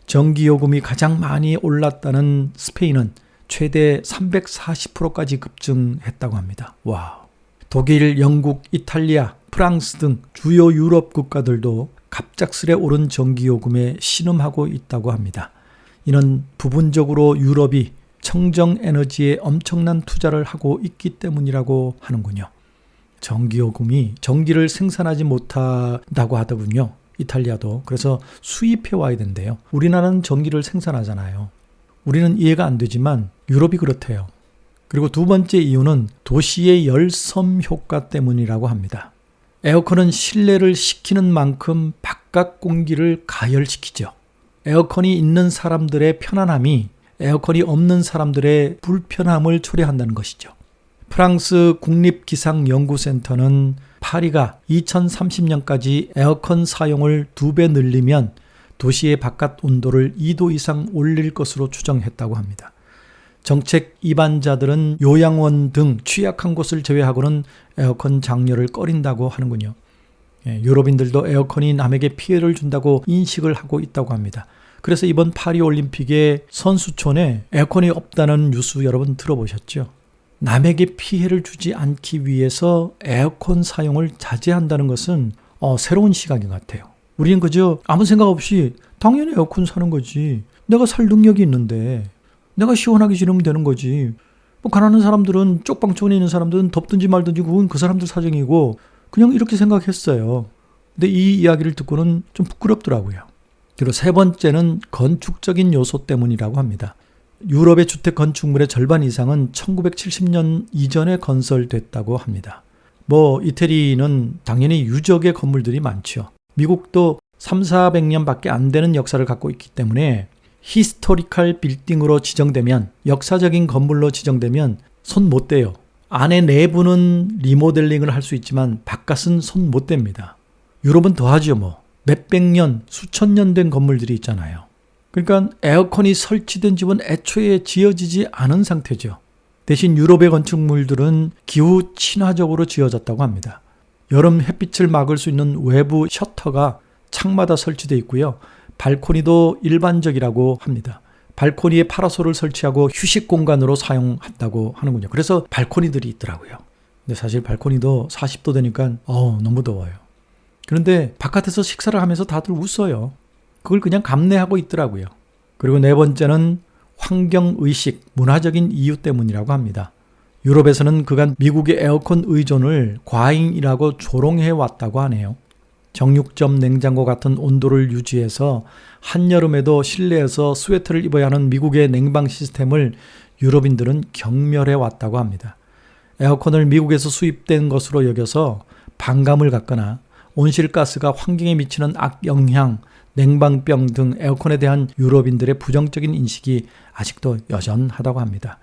전기요금이 가장 많이 올랐다는 스페인은 최대 340%까지 급증했다고 합니다. 와우. 독일, 영국, 이탈리아, 프랑스 등 주요 유럽 국가들도 갑작스레 오른 전기요금에 신음하고 있다고 합니다. 이는 부분적으로 유럽이 청정에너지에 엄청난 투자를 하고 있기 때문이라고 하는군요. 전기요금이 전기를 생산하지 못한다고 하더군요. 이탈리아도. 그래서 수입해 와야 된대요. 우리나라는 전기를 생산하잖아요. 우리는 이해가 안 되지만 유럽이 그렇대요. 그리고 두 번째 이유는 도시의 열섬 효과 때문이라고 합니다. 에어컨은 실내를 식히는 만큼 바깥 공기를 가열시키죠. 에어컨이 있는 사람들의 편안함이 에어컨이 없는 사람들의 불편함을 초래한다는 것이죠. 프랑스 국립기상연구센터는 파리가 2030년까지 에어컨 사용을 2배 늘리면 도시의 바깥 온도를 2도 이상 올릴 것으로 추정했다고 합니다. 정책 이반자들은 요양원 등 취약한 곳을 제외하고는 에어컨 장려를 꺼린다고 하는군요. 유럽인들도 에어컨이 남에게 피해를 준다고 인식을 하고 있다고 합니다. 그래서 이번 파리올림픽에 선수촌에 에어컨이 없다는 뉴스 여러분 들어보셨죠? 남에게 피해를 주지 않기 위해서 에어컨 사용을 자제한다는 것은 새로운 시각인 것 같아요. 우리는 그저 아무 생각 없이 당연히 에어컨 사는 거지. 내가 살 능력이 있는데 내가 시원하게 지내면 되는 거지. 뭐 가난한 사람들은, 쪽방촌에 있는 사람들은 덥든지 말든지 그건 그 사람들 사정이고 그냥 이렇게 생각했어요. 근데 이 이야기를 듣고는 좀 부끄럽더라고요. 그리고 세 번째는 건축적인 요소 때문이라고 합니다. 유럽의 주택 건축물의 절반 이상은 1970년 이전에 건설됐다고 합니다. 이태리는 당연히 유적의 건물들이 많죠. 미국도 300~400년밖에 안 되는 역사를 갖고 있기 때문에 히스토리컬 빌딩으로 지정되면, 역사적인 건물로 지정되면 손 못 대요. 안에 내부는 리모델링을 할 수 있지만 바깥은 손 못 댑니다. 유럽은 더하죠. 몇백 년, 수천 년 된 건물들이 있잖아요. 그러니까 에어컨이 설치된 집은 애초에 지어지지 않은 상태죠. 대신 유럽의 건축물들은 기후 친화적으로 지어졌다고 합니다. 여름 햇빛을 막을 수 있는 외부 셔터가 창마다 설치되어 있고요. 발코니도 일반적이라고 합니다. 발코니에 파라솔을 설치하고 휴식 공간으로 사용한다고 하는군요. 그래서 발코니들이 있더라고요. 근데 사실 발코니도 40도 되니까 너무 더워요. 그런데 바깥에서 식사를 하면서 다들 웃어요. 그걸 그냥 감내하고 있더라고요. 그리고 네 번째는 환경의식, 문화적인 이유 때문이라고 합니다. 유럽에서는 그간 미국의 에어컨 의존을 과잉이라고 조롱해 왔다고 하네요. 정육점 냉장고 같은 온도를 유지해서 한여름에도 실내에서 스웨터를 입어야 하는 미국의 냉방 시스템을 유럽인들은 경멸해 왔다고 합니다. 에어컨을 미국에서 수입된 것으로 여겨서 반감을 갖거나 온실가스가 환경에 미치는 악영향, 냉방병 등 에어컨에 대한 유럽인들의 부정적인 인식이 아직도 여전하다고 합니다.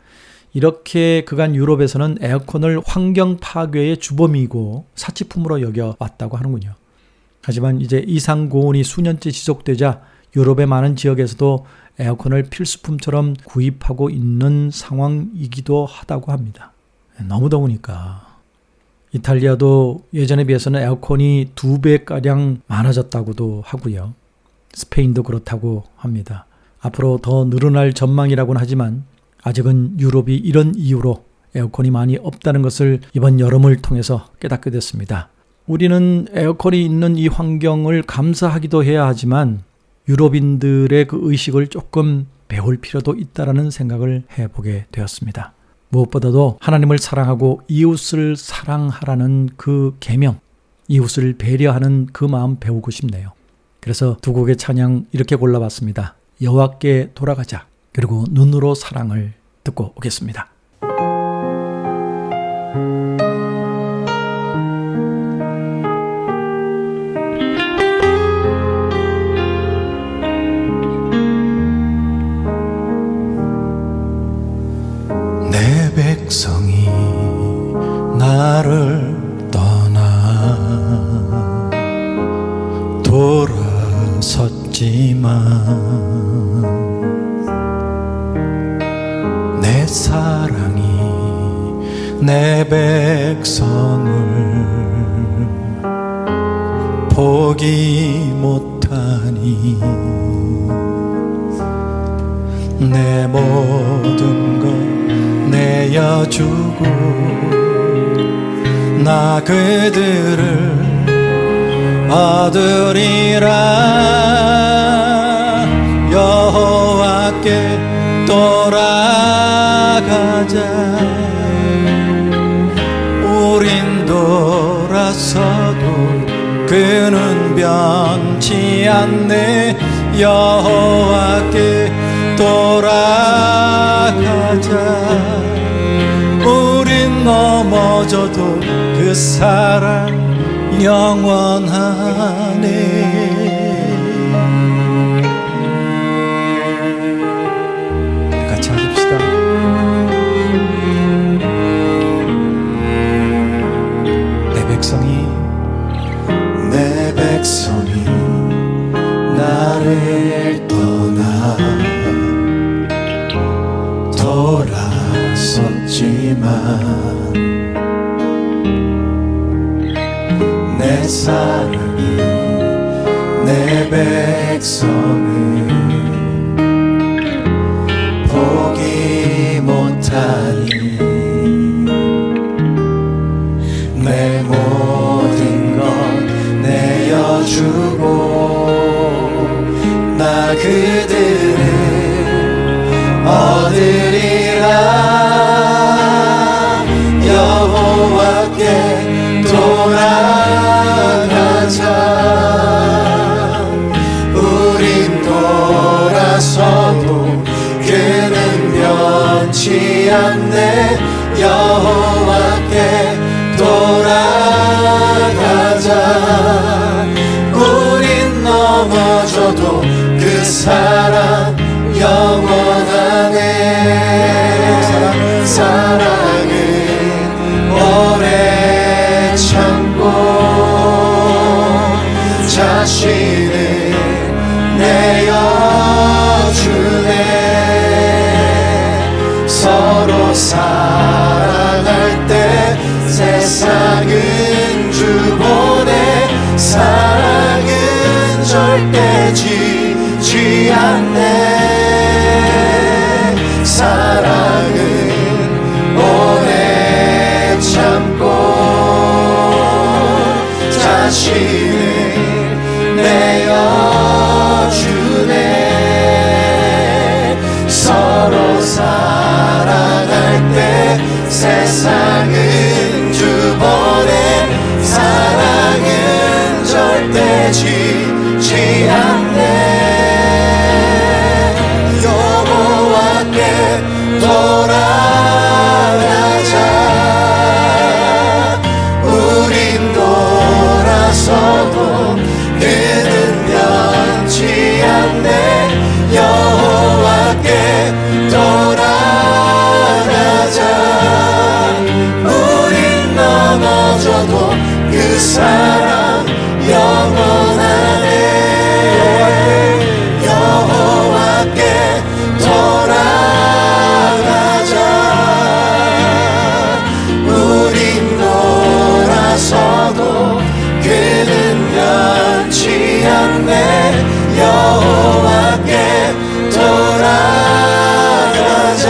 이렇게 그간 유럽에서는 에어컨을 환경 파괴의 주범이고 사치품으로 여겨왔다고 하는군요. 하지만 이제 이상 고온이 수년째 지속되자 유럽의 많은 지역에서도 에어컨을 필수품처럼 구입하고 있는 상황이기도 하다고 합니다. 너무 더우니까. 이탈리아도 예전에 비해서는 에어컨이 2배가량 많아졌다고도 하고요. 스페인도 그렇다고 합니다. 앞으로 더 늘어날 전망이라고는 하지만 아직은 유럽이 이런 이유로 에어컨이 많이 없다는 것을 이번 여름을 통해서 깨닫게 됐습니다. 우리는 에어컨이 있는 이 환경을 감사하기도 해야 하지만 유럽인들의 그 의식을 조금 배울 필요도 있다라는 생각을 해보게 되었습니다. 무엇보다도 하나님을 사랑하고 이웃을 사랑하라는 그 계명, 이웃을 배려하는 그 마음 배우고 싶네요. 그래서 두 곡의 찬양 이렇게 골라봤습니다. 여호와께 돌아가자, 그리고 눈으로 사랑을 듣고 오겠습니다. 백성이 나를 떠나 돌아섰지만 내 사랑이 내 백성을 포기 못하니 내 모든 것 내어주고 나 그들을 얻으리라. 여호와께 돌아가자. 우린 돌아서도 그는 변치 않네. 여호와께 돌아가자. 우린 넘어져도 그 사랑 영원하네. 같이 하십시다. 내 백성이 나를 떠나 돌아섰지만 내 사랑이 내 백성을 포기 못하니 내 모든 것 내어주고 나 그들을 얻으리라. 여호와께 돌아가자. 우린 돌아서도 그는 변치 않네. 여호와께 돌아가자. 우린 넘어져도 그 사랑 영원하네. 사랑은 오래 참고 자신을 내어주네. 서로 사랑할 때 세상은 주보내. 사랑은 절대 지지 않네. 사랑은 오래 참고 자신을 내어주네. 서로 사랑할 때 세상은 주보내. 사랑은 절대 지지 않네. 여호와께 돌아가자. 우린 돌아서도 그는 변치 않네. 여호와께 돌아가자. 우린 넘어져도 그 사랑 영원하네. 여호와께 돌아가자. 우린 돌아서도 그는 변치 않네. 여호와께 돌아가자.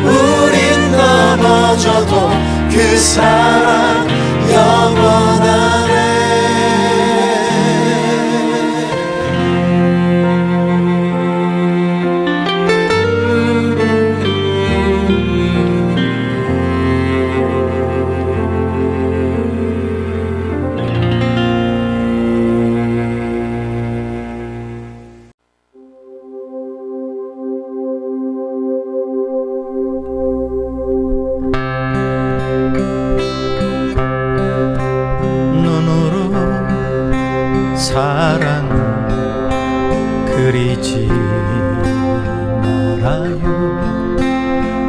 우린 넘어져도 그 사랑 영원하네.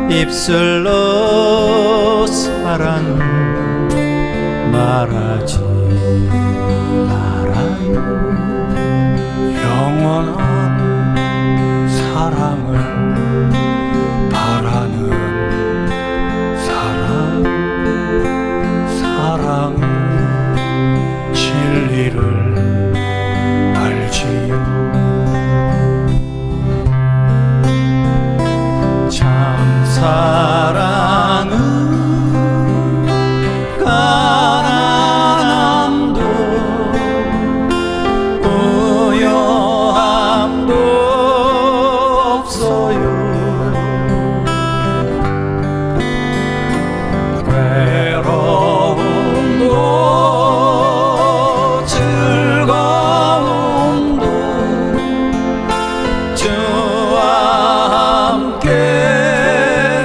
입술로 사랑 말하지 말아요. 영원한 사랑을 바라는 사랑 진리를 알지요. 참 사랑은 가난함도 부요함도 없어요. 외로움도 즐거움도 주와 함께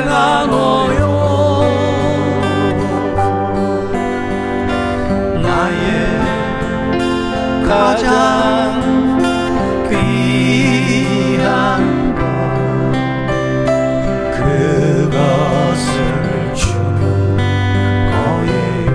나눠요. 나의 가장 귀한 것 그것을 주는 거예요.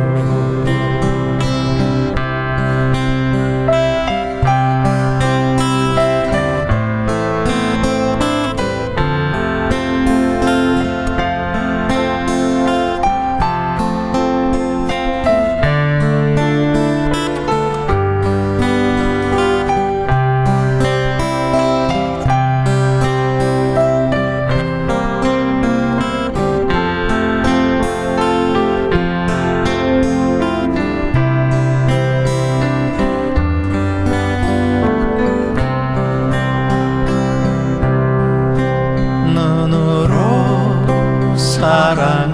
눈으로 사랑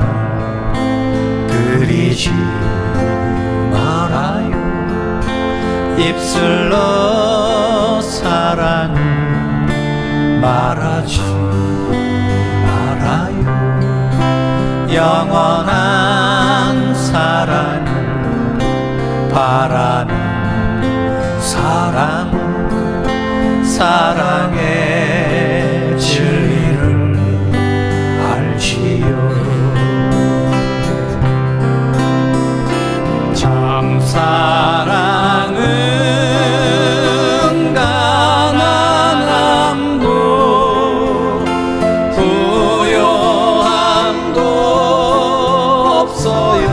그리지 말아요. 입술로 사랑 말하지 말아요. 영원한 사랑 바라는 사랑의 진리를 알지요. 참 사랑은 가난함도 부요함도 없어요.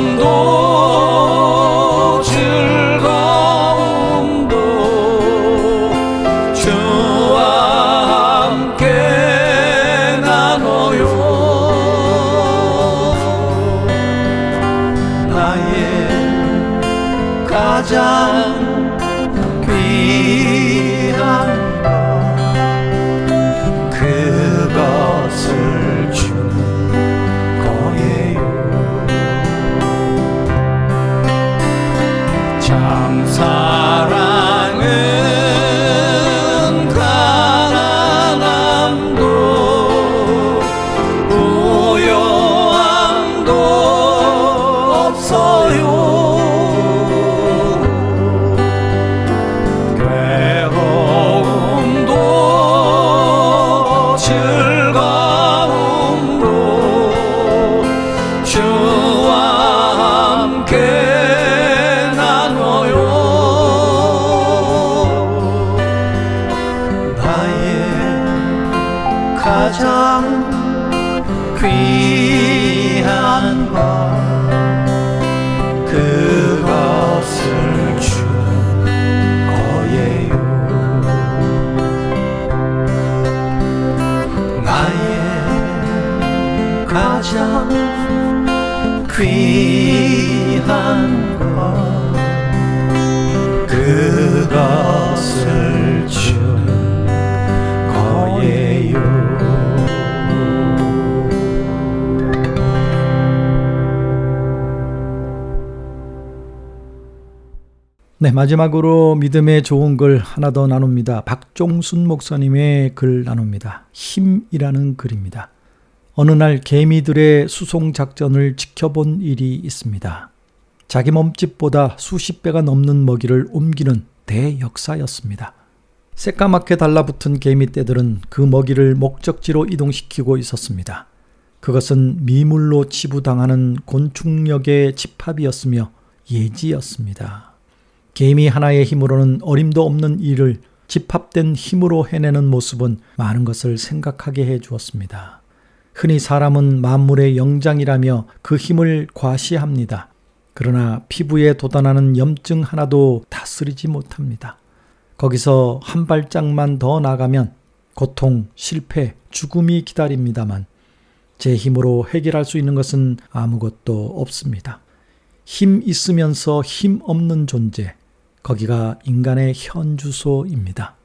외로움도 즐거움도 주와 함께 나눠요. 나의 가장 귀한 것 그것을 주는 거예요. 참 사랑은 가난함도 부요함도 없어요. 괴로움도 즐거움도 주와 함께 나눠요. 나의 가장 귀한 것 그것을 주는 거예요. 나의 가장 귀한 것 그것을 주는 거예요. 네, 마지막으로 믿음의 좋은 글 하나 더 나눕니다. 박종순 목사님의 글 나눕니다. 힘이라는 글입니다. 어느 날 개미들의 수송 작전을 지켜본 일이 있습니다. 자기 몸집보다 수십 배가 넘는 먹이를 옮기는 대역사였습니다. 새까맣게 달라붙은 개미떼들은 그 먹이를 목적지로 이동시키고 있었습니다. 그것은 미물로 치부당하는 곤충력의 집합이었으며 예지였습니다. 개미 하나의 힘으로는 어림도 없는 일을 집합된 힘으로 해내는 모습은 많은 것을 생각하게 해 주었습니다. 흔히 사람은 만물의 영장이라며 그 힘을 과시합니다. 그러나 피부에 돋아나는 염증 하나도 다스리지 못합니다. 거기서 한 발짝만 더 나가면 고통, 실패, 죽음이 기다립니다만 제 힘으로 해결할 수 있는 것은 아무것도 없습니다. 힘 있으면서 힘 없는 존재, 거기가 인간의 현주소입니다.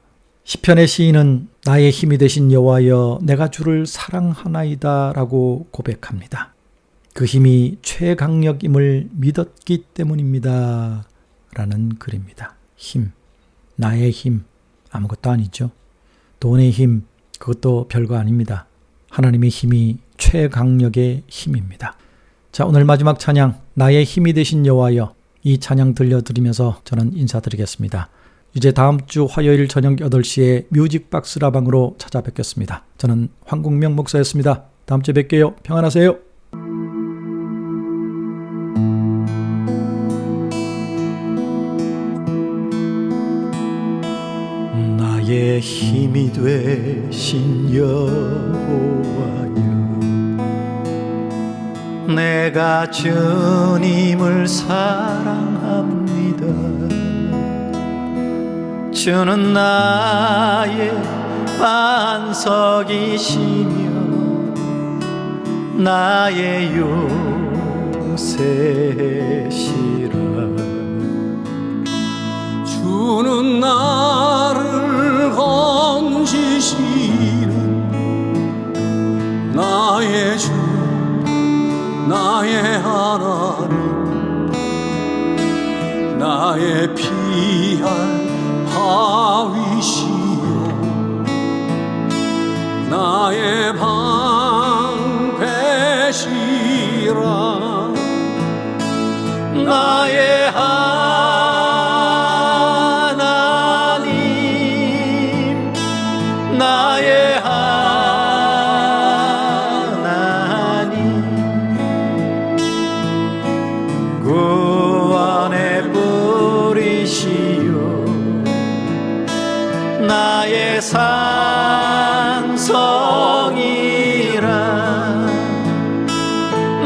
시편의 시인은 나의 힘이 되신 여호와여 내가 주를 사랑하나이다 라고 고백합니다. 그 힘이 최강력임을 믿었기 때문입니다 라는 글입니다. 힘, 나의 힘, 아무것도 아니죠. 돈의 힘, 그것도 별거 아닙니다. 하나님의 힘이 최강력의 힘입니다. 자, 오늘 마지막 찬양, 나의 힘이 되신 여호와여, 이 찬양 들려드리면서 저는 인사드리겠습니다. 이제 다음 주 화요일 저녁 8시에 뮤직박스 라방으로 찾아뵙겠습니다. 저는 황국명 목사였습니다. 다음 주에 뵐게요. 평안하세요. 나의 힘이 되신 여호와여 내가 주님을 사랑합니다. 주는 나의 반석이시며 나의 요새시라. 주는 나를 건지시는 나의 주 나의 하나님 나의 피할 바위시여 나의 방패시라 나의 하나님 나의 하나님 구원의 뿌리시요 나의 산성이라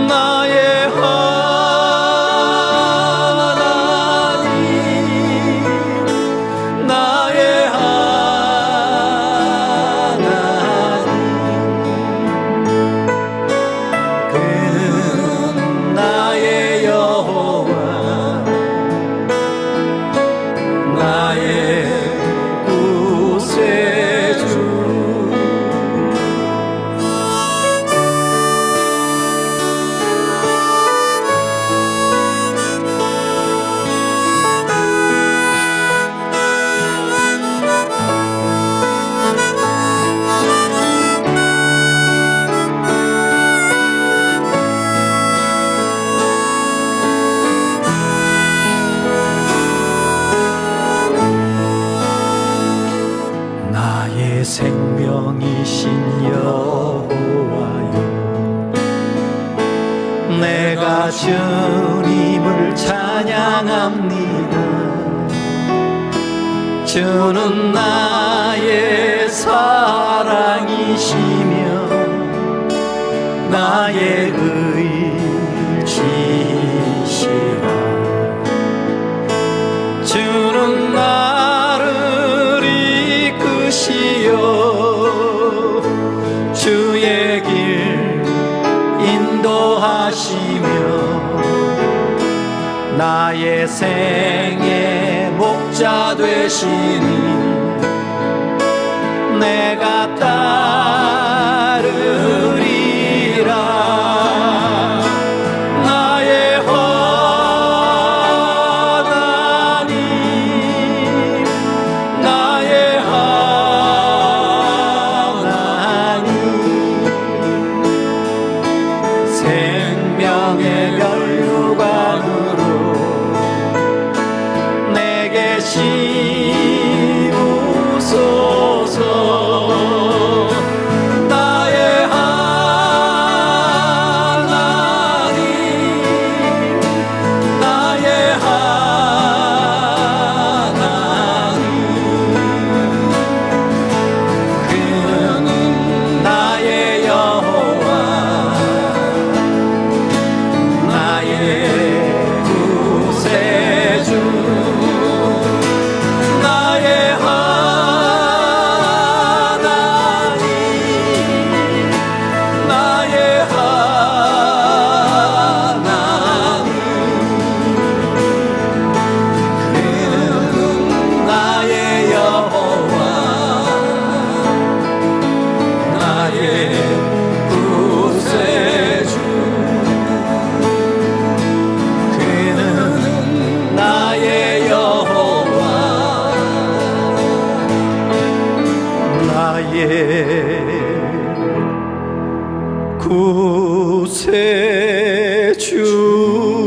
나의 하나님 나의 하나님 그는 나의 여호와 나의 구세주 나의 생명이신 여호와여 내가 주님을 찬양합니다. 주는 나의 사랑이시며 나의 의지시라. 주는 나를 이끄시어 주의 길 인도하시며 나의 생의 목자 되시니 내가 따르리라. 나의 하나님 나의 하나님 생명의 면류관으로 내게 심으소서. 구세주